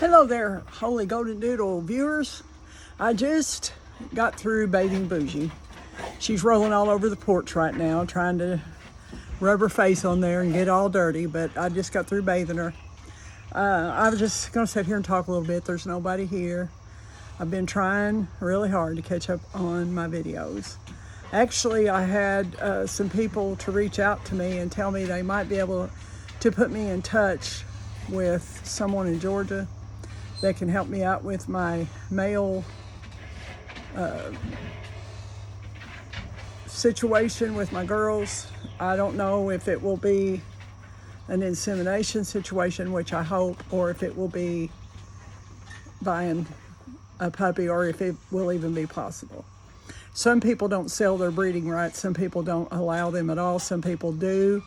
Hello there, holy Golden Doodle viewers. I just got through bathing Boujee. She's rolling all over the porch right now, trying to rub her face on there and get all dirty, but I just got through bathing her. I was just gonna sit here and talk a little bit. There's nobody here. I've been trying really hard to catch up on my videos. Actually, I had some people to reach out to me and tell me they might be able to put me in touch with someone in Georgia that can help me out with my male situation with my girls. I don't know if it will be an insemination situation, which I hope, or if it will be buying a puppy, or if it will even be possible. Some people don't sell their breeding rights. Some people don't allow them at all. Some people do.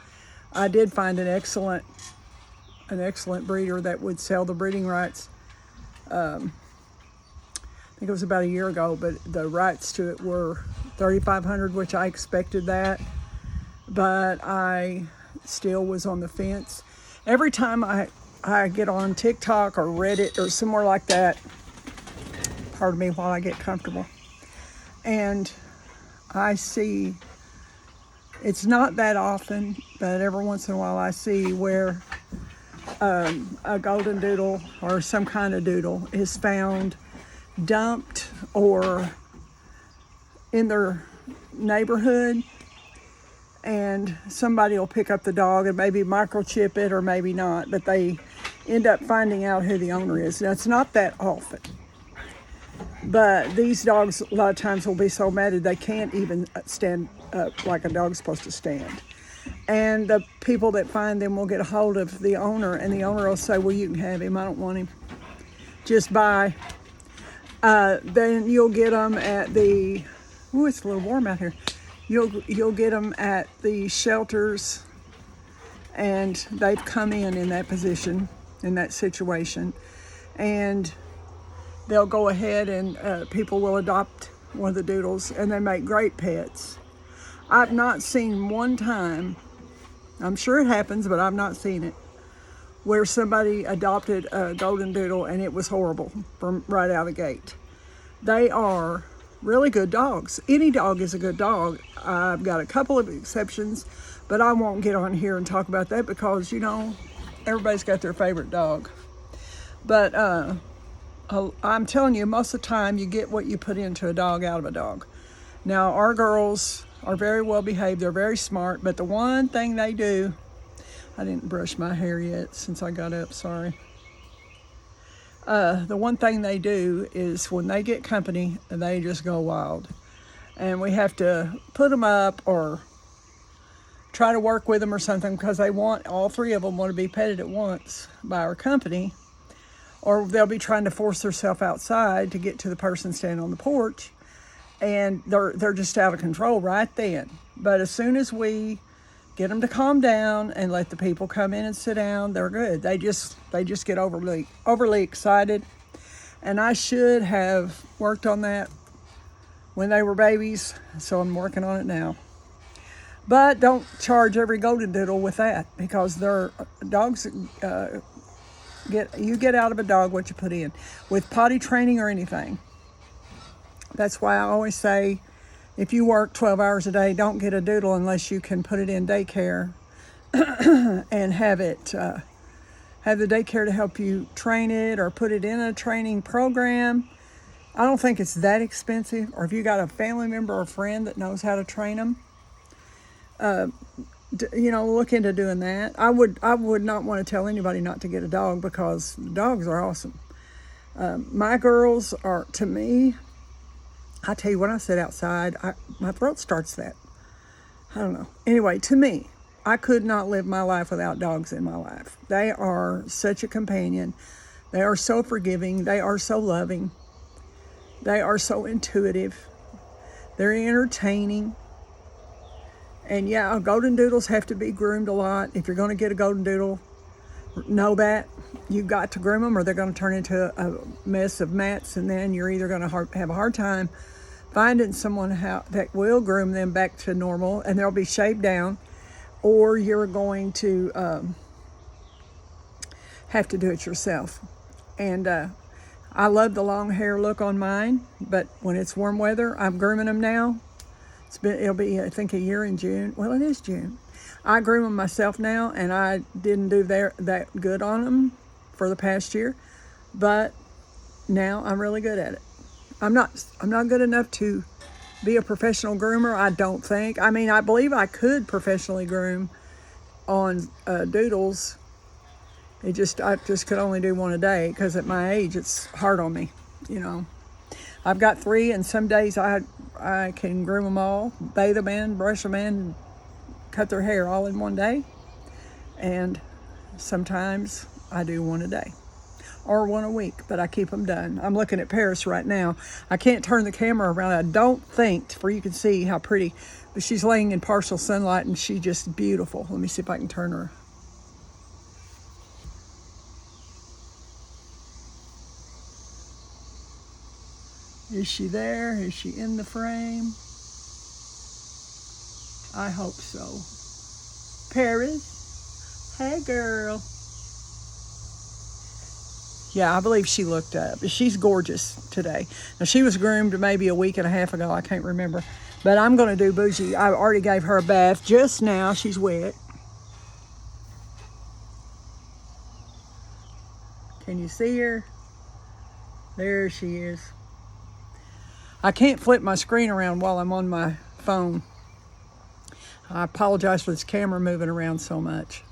I did find an excellent breeder that would sell the breeding rights. I think it was about a year ago, but the rights to it were $3,500, which I expected that, but I still was on the fence. Every time I get on TikTok or Reddit or somewhere like that, pardon me while I get comfortable, and I see, it's not that often, but every once in a while I see where a golden doodle or some kind of doodle is found dumped or in their neighborhood, and somebody will pick up the dog and maybe microchip it or maybe not, but they end up finding out who the owner is. Now, it's not that often, but these dogs a lot of times will be so matted they can't even stand up like a dog's supposed to stand. And the people that find them will get a hold of the owner, and the owner will say, well, you can have him, I don't want him, just bye. Then you'll get them at the, ooh, it's a little warm out here. You'll get them at the shelters, and they've come in that position, in that situation, and they'll go ahead and people will adopt one of the doodles, and they make great pets. I've not seen one time, I'm sure it happens, but I've not seen it, where somebody adopted a golden doodle and it was horrible from right out of the gate. They are really good dogs. Any dog is a good dog. I've got a couple of exceptions, but I won't get on here and talk about that because, you know, everybody's got their favorite dog. But I'm telling you, most of the time you get what you put into a dog out of a dog. Now, our girls are very well behaved. They're very smart, but the one thing they do, I didn't brush my hair yet since I got up, sorry. The one thing they do is when they get company, they just go wild. And we have to put them up or try to work with them or something, because they want, all three of them want to be petted at once by our company, or they'll be trying to force themselves outside to get to the person standing on the porch, and they're just out of control right then. But as soon as we get them to calm down and let the people come in and sit down, they're good. They just get overly excited, and I should have worked on that when they were babies, so I'm working on it now. But don't charge every golden doodle with that, because their dogs you get out of a dog what you put in with potty training or anything. That's why I always say, if you work 12 hours a day, don't get a doodle unless you can put it in daycare and have the daycare to help you train it or put it in a training program. I don't think it's that expensive. Or if you got a family member or friend that knows how to train them, look into doing that. I would not want to tell anybody not to get a dog, because dogs are awesome. My girls are, to me, I tell you, when I sit outside, my throat starts that. I don't know. Anyway, to me, I could not live my life without dogs in my life. They are such a companion. They are so forgiving. They are so loving. They are so intuitive. They're entertaining. And yeah, golden doodles have to be groomed a lot. If you're going to get a golden doodle, know that you've got to groom them, or they're going to turn into a mess of mats, and then you're either going to have a hard time finding someone that will groom them back to normal, and they'll be shaved down, or you're going to have to do it yourself. And I love the long hair look on mine, but when it's warm weather, I'm grooming them now. It'll be, I think, a year in June. Well, it is June. I groom them myself now, and I didn't do that good on them for the past year, but now I'm really good at it. I'm not good enough to be a professional groomer, I don't think. I mean, I believe I could professionally groom on doodles. I just could only do one a day because at my age it's hard on me, you know. I've got 3, and some days I can groom them all, bathe them in, brush them in, cut their hair all in one day. And sometimes I do one a day or one a week, but I keep them done. I'm looking at Paris right now. I can't turn the camera around, I don't think, for you can see how pretty, but she's laying in partial sunlight and she's just beautiful. Let me see if I can turn her. Is she there? Is she in the frame? I hope so. Paris, hey girl. Yeah, I believe she looked up. She's gorgeous today. Now, she was groomed maybe a week and a half ago. I can't remember. But I'm going to do Boujee. I already gave her a bath just now. She's wet. Can you see her? There she is. I can't flip my screen around while I'm on my phone. I apologize for this camera moving around so much.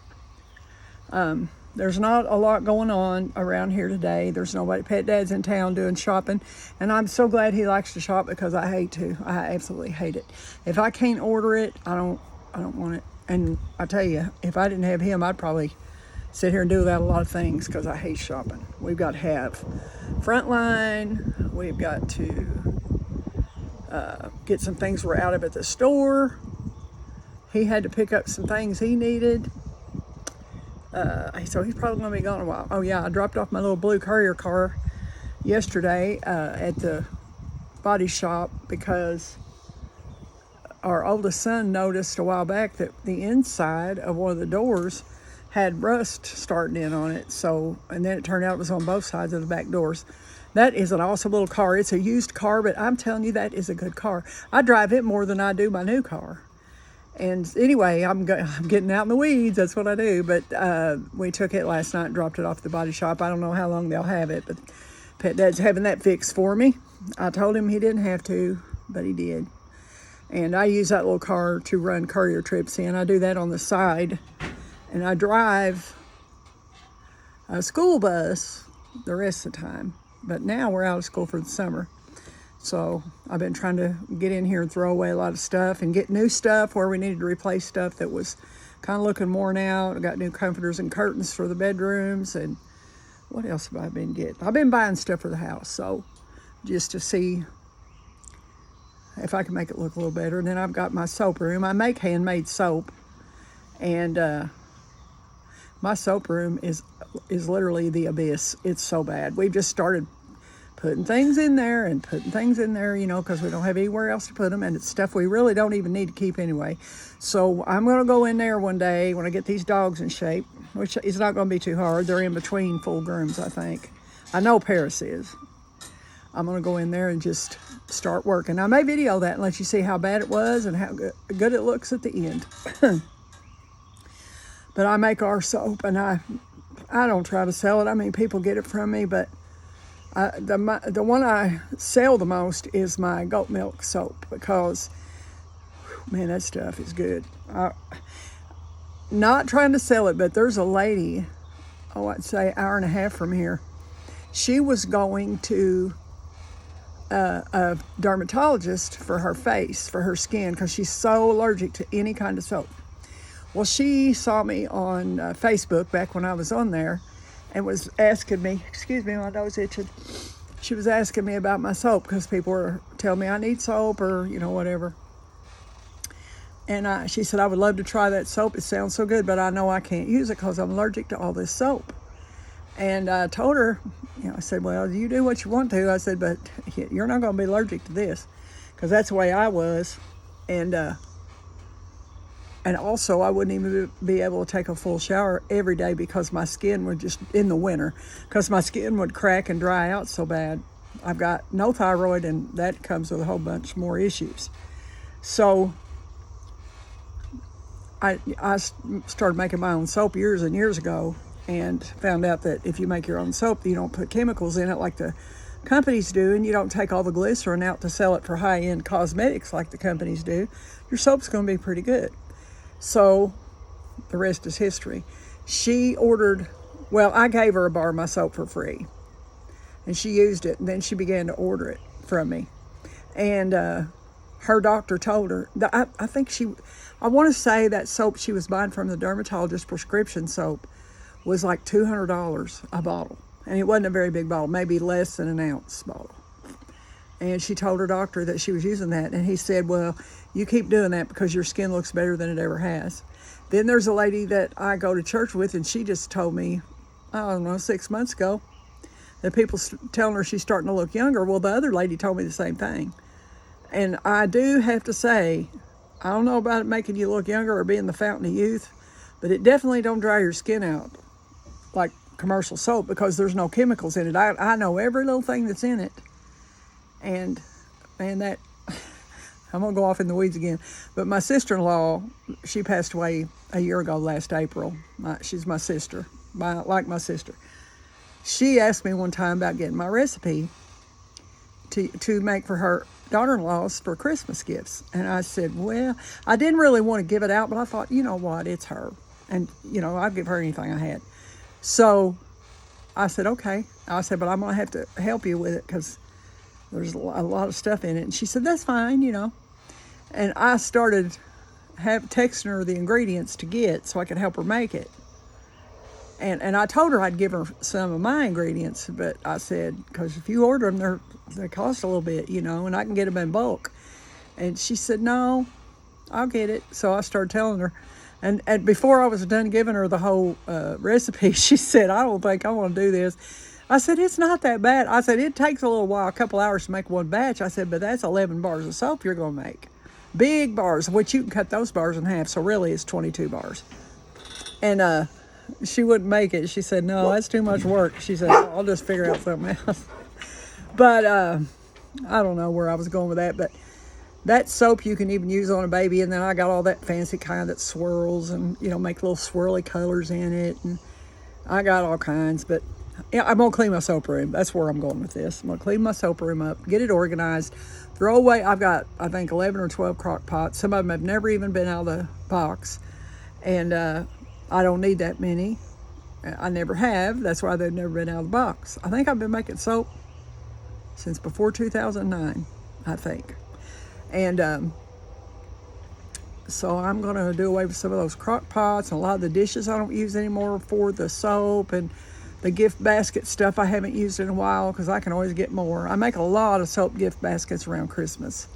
There's not a lot going on around here today. There's nobody. Pet Dad's in town doing shopping, and I'm so glad he likes to shop because I hate to. I absolutely hate it. If I can't order it, I don't want it. And I tell you, if I didn't have him, I'd probably sit here and do without a lot of things because I hate shopping. We've got to have Frontline. We've got to get some things we're out of at the store. He had to pick up some things he needed. So he's probably going to be gone a while. Oh yeah, I dropped off my little blue courier car yesterday at the body shop because our oldest son noticed a while back that the inside of one of the doors had rust starting in on it. So, and then it turned out it was on both sides of the back doors. That is an awesome little car. It's a used car, but I'm telling you, that is a good car. I drive it more than I do my new car. And anyway, I'm getting out in the weeds. That's what I do. But we took it last night and dropped it off at the body shop. I don't know how long they'll have it, but Pet Dad's having that fixed for me. I told him he didn't have to, but he did. And I use that little car to run courier trips in. I do that on the side. And I drive a school bus the rest of the time. But now we're out of school for the summer. So I've been trying to get in here and throw away a lot of stuff and get new stuff where we needed to replace stuff that was kind of looking worn out. I got new comforters and curtains for the bedrooms, and what else have I been getting? I've been buying stuff for the house, so just to see if I can make it look a little better. And then I've got my soap room. I make handmade soap, and my soap room is literally the abyss. It's so bad. We've just started putting things in there, you know, because we don't have anywhere else to put them, and it's stuff we really don't even need to keep anyway. So I'm going to go in there one day when I get these dogs in shape, which is not going to be too hard. They're in between full grooms, I think. I know Paris is. I'm going to go in there and just start working. I may video that and let you see how bad it was and how good it looks at the end. But I make our soap, and I don't try to sell it. I mean, people get it from me, but the one I sell the most is my goat milk soap because, man, that stuff is good. Not trying to sell it, but there's a lady, I'd say hour and a half from here. She was going to a dermatologist for her face, for her skin, because she's so allergic to any kind of soap. Well, she saw me on Facebook back when I was on there and was asking me, excuse me, my nose itching. She was asking me about my soap because people were telling me I need soap or, you know, whatever. And she said, I would love to try that soap. It sounds so good, but I know I can't use it because I'm allergic to all this soap. And I told her, you know, I said, well, you do what you want to. I said, but you're not going to be allergic to this, because that's the way I was. And And also, I wouldn't even be able to take a full shower every day because my skin would just, in the winter, because my skin would crack and dry out so bad. I've got no thyroid, and that comes with a whole bunch more issues. So I started making my own soap years and years ago, and found out that if you make your own soap, you don't put chemicals in it like the companies do, and you don't take all the glycerin out to sell it for high-end cosmetics like the companies do. Your soap's going to be pretty good. So the rest is history. She ordered, well, I gave her a bar of my soap for free, and she used it, and then she began to order it from me. And her doctor told her that I want to say that soap she was buying from the dermatologist, prescription soap, was like $200 a bottle. And it wasn't a very big bottle, maybe less than an ounce bottle. And she told her doctor that she was using that. And he said, well, you keep doing that because your skin looks better than it ever has. Then there's a lady that I go to church with, and she just told me, I don't know, 6 months ago, that people telling her she's starting to look younger. Well, the other lady told me the same thing. And I do have to say, I don't know about it making you look younger or being the fountain of youth, but it definitely don't dry your skin out like commercial soap, because there's no chemicals in it. I know every little thing that's in it. And that, I'm going to go off in the weeds again. But my sister-in-law, she passed away a year ago last April. She's my sister, like my sister. She asked me one time about getting my recipe to make for her daughter-in-laws for Christmas gifts. And I said, well, I didn't really want to give it out, but I thought, you know what, it's her. And, I'd give her anything I had. So I said, okay. I said, but I'm going to have to help you with it because there's a lot of stuff in it. And she said, that's fine, And I started texting her the ingredients to get so I could help her make it. And I told her I'd give her some of my ingredients, but I said, because if you order them, they cost a little bit, and I can get them in bulk. And she said, no, I'll get it. So I started telling her. And before I was done giving her the whole recipe, she said, I don't think I want to do this. I said, it's not that bad. I said, it takes a little while, a couple hours to make one batch. I said, but that's 11 bars of soap you're going to make. Big bars, which you can cut those bars in half. So really it's 22 bars. And she wouldn't make it. She said, no, that's too much work. She said, I'll just figure out something else. But I don't know where I was going with that. But that soap you can even use on a baby. And then I got all that fancy kind that swirls and, make little swirly colors in it. And I got all kinds. But yeah, I'm going to clean my soap room. That's where I'm going with this. I'm going to clean my soap room up, get it organized, throw away. I've got, I think, 11 or 12 crock pots. Some of them have never even been out of the box. And I don't need that many. I never have. That's why they've never been out of the box. I think I've been making soap since before 2009, I think. And so I'm going to do away with some of those crock pots and a lot of the dishes I don't use anymore for the soap, and the gift basket stuff I haven't used in a while because I can always get more. I make a lot of soap gift baskets around Christmas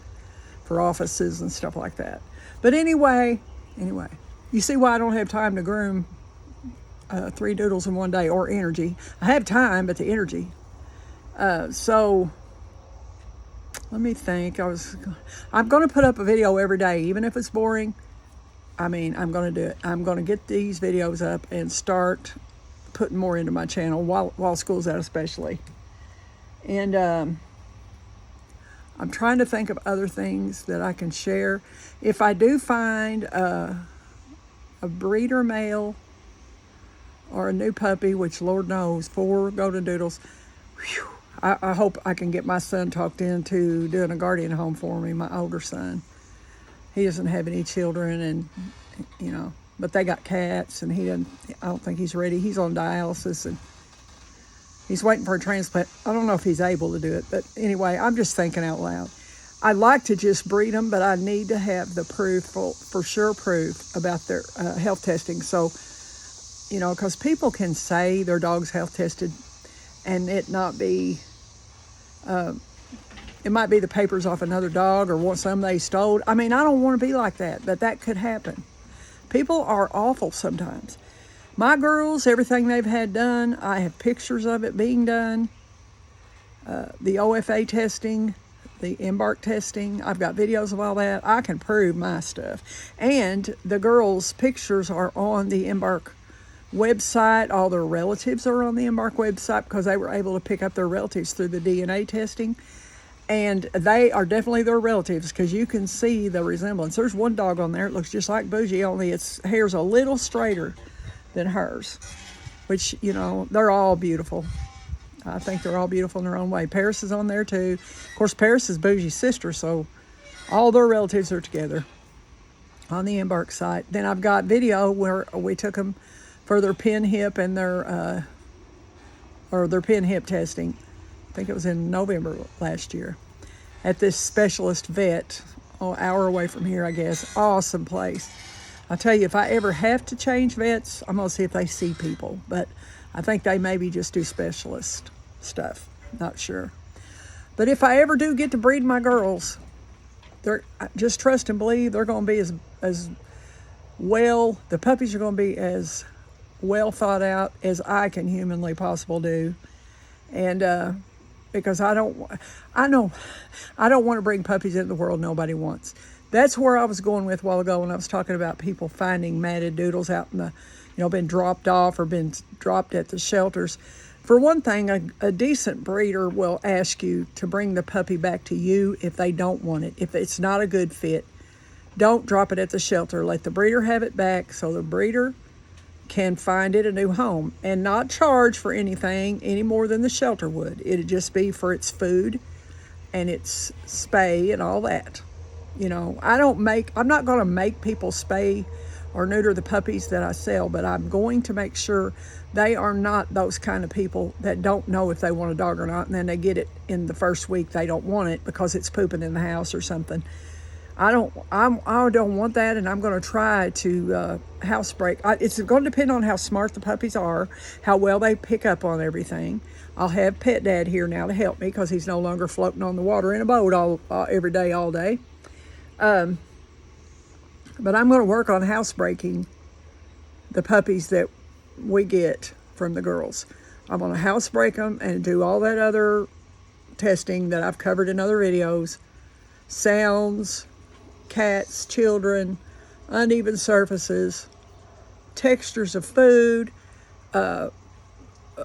for offices and stuff like that. But anyway, you see why I don't have time to groom 3 doodles in one day, or energy. I have time, but the energy. So let me think. I'm going to put up a video every day, even if it's boring. I'm going to do it. I'm going to get these videos up and start putting more into my channel while school's out, especially. And I'm trying to think of other things that I can share. If I do find a breeder male or a new puppy, which Lord knows, 4 golden doodles, whew, I hope I can get my son talked into doing a guardian home for me, my older son. He doesn't have any children, and but they got cats, and I don't think he's ready. He's on dialysis, and he's waiting for a transplant. I don't know if he's able to do it, but anyway, I'm just thinking out loud. I'd like to just breed them, but I need to have the proof, for sure proof about their health testing. So, because people can say their dog's health tested and it not be, it might be the papers off another dog or some they stole. I don't want to be like that, but that could happen. People are awful sometimes. My girls, everything they've had done, I have pictures of it being done. The OFA testing, the embark testing. I've got videos of all that. I can prove my stuff. And the girls' pictures are on the embark website. All their relatives are on the embark website because they were able to pick up their relatives through the DNA testing. And they are definitely their relatives because you can see the resemblance. There's one dog on there. It looks just like Boujee, only its hair's a little straighter than hers. Which, you know, they're all beautiful. I think they're all beautiful in their own way. Paris is on there too. Of course, Paris is Boujee's sister, so all their relatives are together on the embark site. Then I've got video where we took them for their pin hip and their pin hip testing. I think it was in November last year at this specialist vet, an hour away from here, I guess. Awesome place. I'll tell you, if I ever have to change vets, I'm going to see if they see people. But I think they maybe just do specialist stuff. Not sure. But if I ever do get to breed my girls, just trust and believe they're going to be as well, the puppies are going to be as well thought out as I can humanly possible do. And because I don't want to bring puppies into the world nobody wants. That's where I was going with a while ago when I was talking about people finding matted doodles out in the, been dropped off or been dropped at the shelters. For one thing, a decent breeder will ask you to bring the puppy back to you if they don't want it. If it's not a good fit, don't drop it at the shelter. Let the breeder have it back so the breeder can find it a new home and not charge for anything any more than the shelter would. It'd just be for its food and its spay and all that. I'm not going to make people spay or neuter the puppies that I sell, but I'm going to make sure they are not those kind of people that don't know if they want a dog or not, and then they get it in the first week they don't want it because it's pooping in the house or something. I don't want that, and I'm going to try to housebreak. It's going to depend on how smart the puppies are, how well they pick up on everything. I'll have Pet Dad here now to help me because he's no longer floating on the water in a boat every day, all day. But I'm going to work on housebreaking the puppies that we get from the girls. I'm going to housebreak them and do all that other testing that I've covered in other videos. Sounds, cats, children, uneven surfaces, textures of food. I'm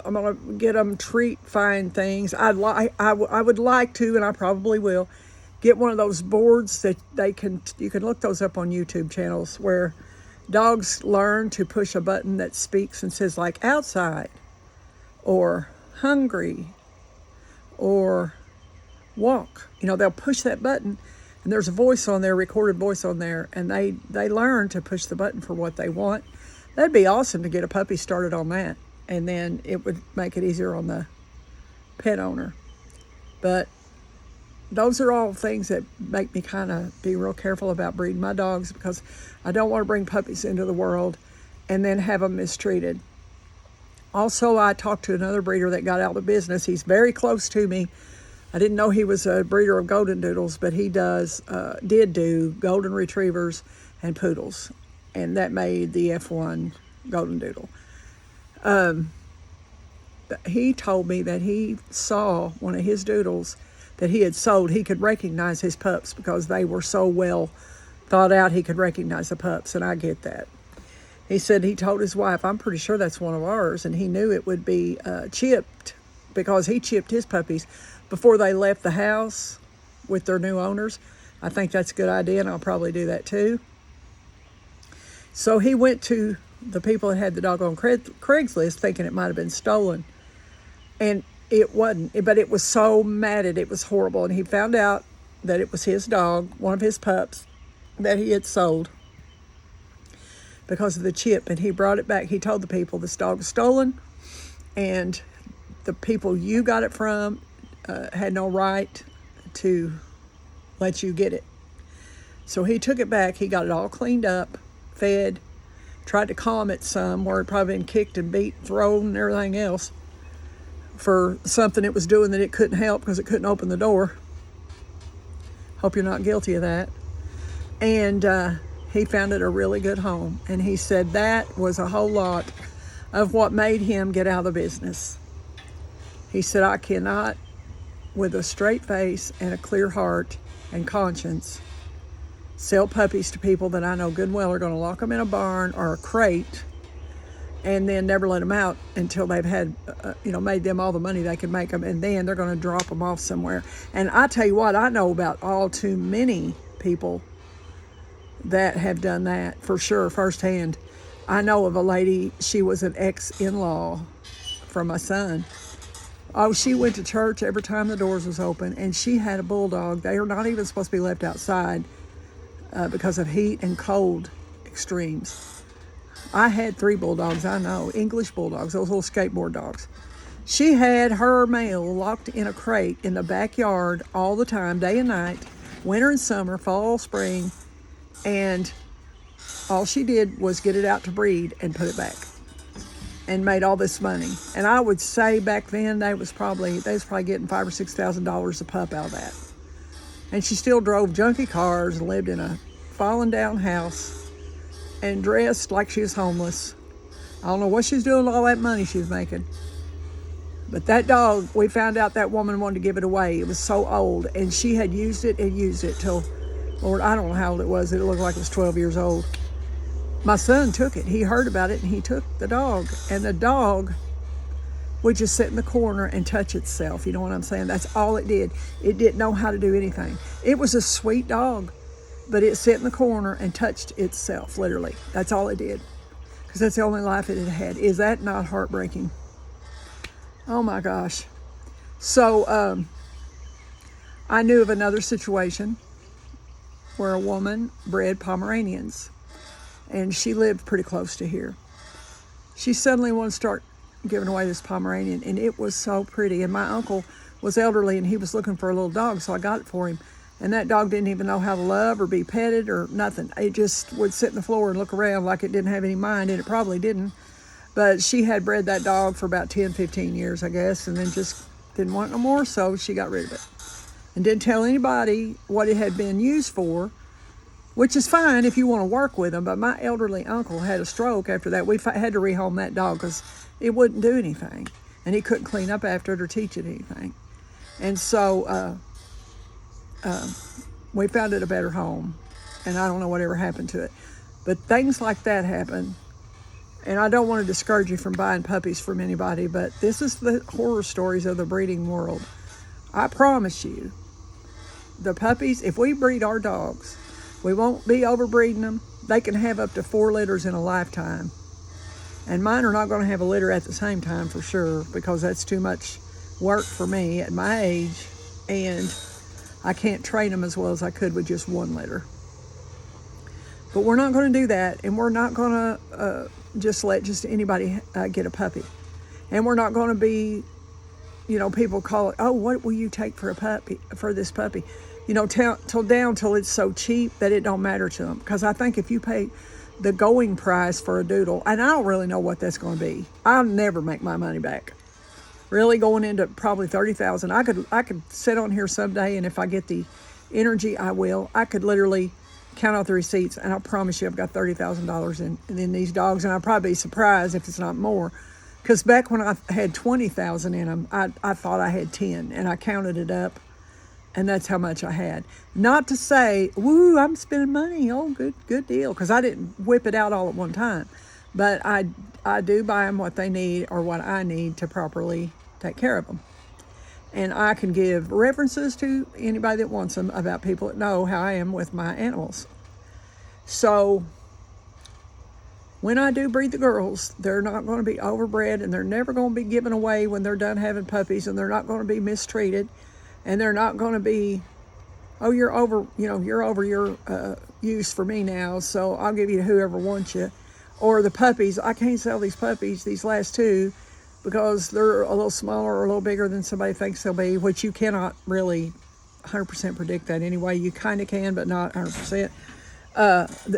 going to get them find things. I would like to, and I probably will, get one of those boards that you can look those up on YouTube channels where dogs learn to push a button that speaks and says like outside or hungry or walk. They'll push that button and there's a voice on there, recorded voice on there, and they learn to push the button for what they want. That'd be awesome to get a puppy started on that, and then it would make it easier on the pet owner. But those are all things that make me kind of be real careful about breeding my dogs because I don't want to bring puppies into the world and then have them mistreated. Also, I talked to another breeder that got out of the business. He's very close to me. I didn't know he was a breeder of Golden Doodles, but he did do Golden Retrievers and Poodles, and that made the F1 Golden Doodle. He told me that he saw one of his doodles that he had sold. He could recognize his pups because they were so well thought out he could recognize the pups, and I get that. He said he told his wife, I'm pretty sure that's one of ours, and he knew it would be chipped because he chipped his puppies before they left the house with their new owners. I think that's a good idea, and I'll probably do that too. So he went to the people that had the dog on Craigslist thinking it might have been stolen, and it wasn't, but it was so matted, it was horrible. And he found out that it was his dog, one of his pups, that he had sold because of the chip. And he brought it back. He told the people this dog was stolen, and the people you got it from had no right to let you get it. So he took it back. He got it all cleaned up, fed, tried to calm it some, where it probably been kicked and beat, thrown, and everything else for something it was doing that it couldn't help because it couldn't open the door. Hope you're not guilty of that. And he found it a really good home. And he said that was a whole lot of what made him get out of the business. He said, I cannot with a straight face and a clear heart and conscience sell puppies to people that I know good and well are going to lock them in a barn or a crate and then never let them out until they've had, made them all the money they can make them, and then they're going to drop them off somewhere. And I tell you what, I know about all too many people that have done that for sure, firsthand. I know of a lady, she was an ex-in-law for my son. Oh, she went to church every time the doors was open, and she had a bulldog. They are not even supposed to be left outside because of heat and cold extremes. I had 3 bulldogs, I know, English bulldogs, those little skateboard dogs. She had her male locked in a crate in the backyard all the time, day and night, winter and summer, fall, spring, and all she did was get it out to breed and put it back and made all this money. And I would say back then they was probably getting $5,000 or $6,000 a pup out of that. And she still drove junky cars and lived in a fallen down house and dressed like she was homeless. I don't know what she was doing with all that money she was making. But that dog, we found out that woman wanted to give it away. It was so old, and she had used it till, Lord, I don't know how old it was. It looked like it was 12 years old. My son took it. He heard about it, and he took the dog. And the dog would just sit in the corner and touch itself. You know what I'm saying? That's all it did. It didn't know how to do anything. It was a sweet dog, but it sat in the corner and touched itself, literally. That's all it did, because that's the only life it had had. Is that not heartbreaking? Oh my gosh. So I knew of another situation where a woman bred Pomeranians, and she lived pretty close to here. She suddenly wanted to start giving away this Pomeranian, and it was so pretty. And my uncle was elderly, and he was looking for a little dog, so I got it for him. And that dog didn't even know how to love or be petted or nothing. It just would sit in the floor and look around like it didn't have any mind, and it probably didn't. But she had bred that dog for about 10, 15 years, I guess, and then just didn't want it no more, so she got rid of it. And didn't tell anybody what it had been used for, which is fine if you want to work with them. But my elderly uncle had a stroke after that. We had to rehome that dog because it wouldn't do anything, and he couldn't clean up after it or teach it anything. And so we found it a better home, and I don't know whatever happened to it. But things like that happen, and I don't want to discourage you from buying puppies from anybody, but this is the horror stories of the breeding world. I promise you, the puppies, if we breed our dogs, we won't be overbreeding them. They can have up to 4 litters in a lifetime. And mine are not going to have a litter at the same time for sure, because that's too much work for me at my age, and I can't train them as well as I could with just 1 litter. But we're not going to do that, and we're not going to just let anybody get a puppy. And we're not going to be, people call it, oh, what will you take for this puppy? Till it's so cheap that it don't matter to them. Because I think if you pay the going price for a doodle, and I don't really know what that's going to be. I'll never make my money back. Really going into probably $30,000. I could sit on here someday, and if I get the energy, I will. I could literally count out the receipts, and I promise you I've got $30,000 in these dogs, and I'd probably be surprised if it's not more. Because back when I had 20,000 in them, I thought I had 10, and I counted it up, and that's how much I had. Not to say, woo, I'm spending money. Oh, good deal, because I didn't whip it out all at one time. But I do buy them what they need or what I need to properly take care of them. And I can give references to anybody that wants them about people that know how I am with my animals. So when I do breed the girls, they're not going to be overbred, and they're never going to be given away when they're done having puppies, and they're not going to be mistreated, and they're not going to be, oh, you're over your use for me now, so I'll give you to whoever wants you. Or the puppies, I can't sell these puppies, these last 2, because they're a little smaller or a little bigger than somebody thinks they'll be, which you cannot really 100% predict that anyway. You kind of can, but not 100%.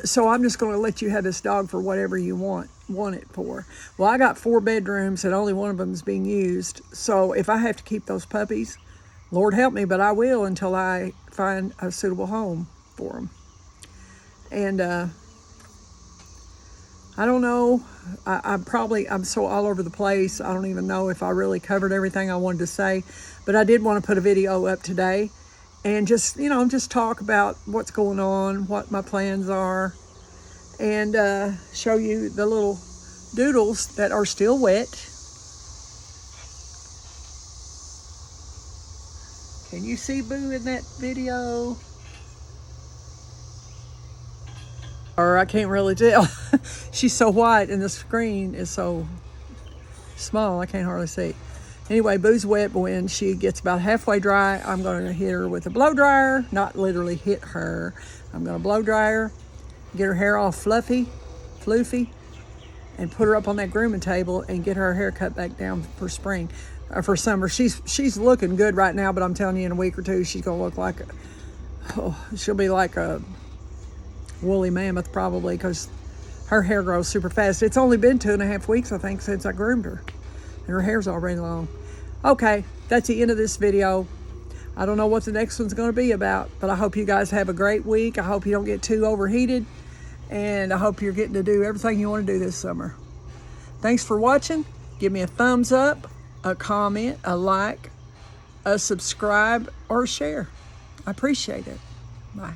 So I'm just going to let you have this dog for whatever you want it for. Well, I got 4 bedrooms, and only one of them is being used. So if I have to keep those puppies, Lord help me, but I will until I find a suitable home for them. And I don't know. I'm so all over the place. I don't even know if I really covered everything I wanted to say, but I did want to put a video up today and just, just talk about what's going on, what my plans are, and show you the little doodles that are still wet. Can you see Boo in that video? Or I can't really tell. She's so white and the screen is so small I can't hardly see. Anyway, Boo's wet, but when she gets about halfway dry, I'm going to hit her with a blow dryer. Not literally hit her. I'm going to blow dry her, get her hair all floofy, and put her up on that grooming table and get her hair cut back down for spring, for summer. She's looking good right now, but I'm telling you, in a week or two, she's going to look like she'll be like a woolly mammoth probably, because her hair grows super fast. It's only been 2.5 weeks, I think, since I groomed her, and her hair's already long. Okay, that's the end of this video. I don't know what the next one's going to be about, but I hope you guys have a great week. I hope you don't get too overheated, and I hope you're getting to do everything you want to do this summer. Thanks for watching. Give me a thumbs up, a comment, a like, a subscribe, or a share. I appreciate it. Bye.